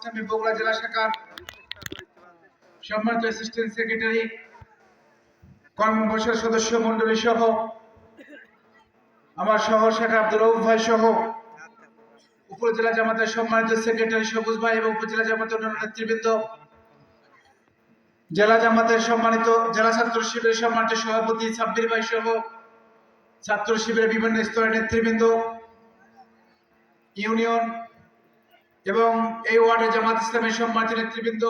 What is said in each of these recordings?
ইসলামী বগুড়া জেলা শাখার সম্মানিত অ্যাসিস্ট্যান্ট সেক্রেটারি, কর্মপরিষদ সদস্য মন্ডলী সহ আমার শহর শাখা আব্দুল রউফ ভাই সহ উপজেলা জামাতের সম্মানিত সেক্রেটারি সবুজ ভাই এবং উপজেলা জামাতের অন্যান্য নেতৃবৃন্দ, জেলা জামাতের সম্মানিত জেলা ছাত্র শিবিরের সম্মানিত সভাপতি সাব্বির ভাই সহ ছাত্র শিবিরের বিভিন্ন স্তরের নেতৃবৃন্দ, ইউনিয়ন এবং এই ওয়ার্ডে জামাত ইসলামের সম্মানিত নেতৃবৃন্দ,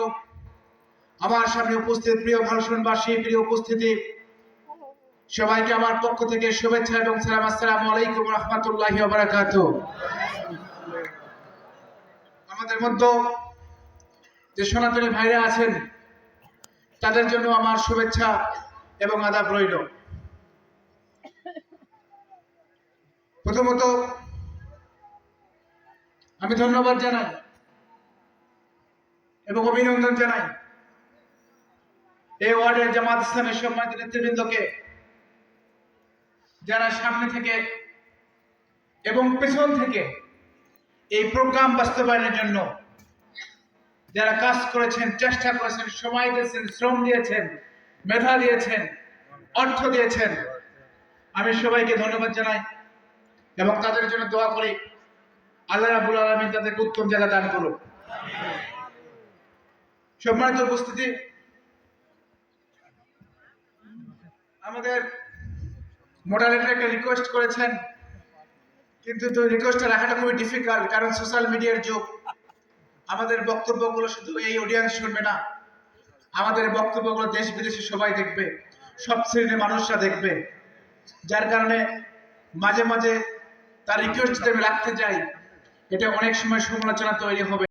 আমার সামনে উপস্থিত প্রিয় ভাষণবাসী, প্রিয় উপস্থিতি, সবাইকে আমার পক্ষ থেকে শুভেচ্ছা এবং সালাম। আসসালামু আলাইকুম ওয়া রাহমাতুল্লাহি ওয়া বারাকাতুহু। আমাদের মধ্যে যে সনাতনী ভাইরা আছেন তাদের জন্য আমার শুভেচ্ছা এবং আদাব রইল। প্রথমত আমি ধন্যবাদ জানাই এবং অভিনন্দন জানাই এই ওয়ার্ডের জামাত ইসলামের সম্মানিত নেতৃবৃন্দকে, যারা সামনে থেকে এবং পেছন থেকে এই প্রোগ্রাম বাস্তবায়নের জন্য যারা কাজ করেছেন, চেষ্টা করেছেন, সময় দিয়েছেন, শ্রম দিয়েছেন, মেধা দিয়েছেন, অর্থ দিয়েছেন। আমি সবাইকে ধন্যবাদ জানাই এবং তাদের জন্য দোয়া করি আল্লাহ রাব্বুল আলামিন তাদেরকে উত্তম জায়গা দান করুন। সম্মানিত উপস্থিতি, আমাদের মডারেটর একটা রিকোয়েস্ট করেছেন, কিন্তু রিকোয়েস্টটা রাখাটা খুবই ডিফিকাল্ট, কারণ সোশ্যাল মিডিয়ার যুগ। আমাদের বক্তব্যগুলো শুধু এই অডিয়েন্স শুনবে না, আমাদের বক্তব্যগুলো দেশ বিদেশে সবাই দেখবে, সব শ্রেণীর মানুষরা দেখবে। যার কারণে মাঝে মাঝে তার রিকোয়েস্ট যদি আমি রাখতে যাই, এটা অনেক সময় সমালোচনা তৈরি হবে।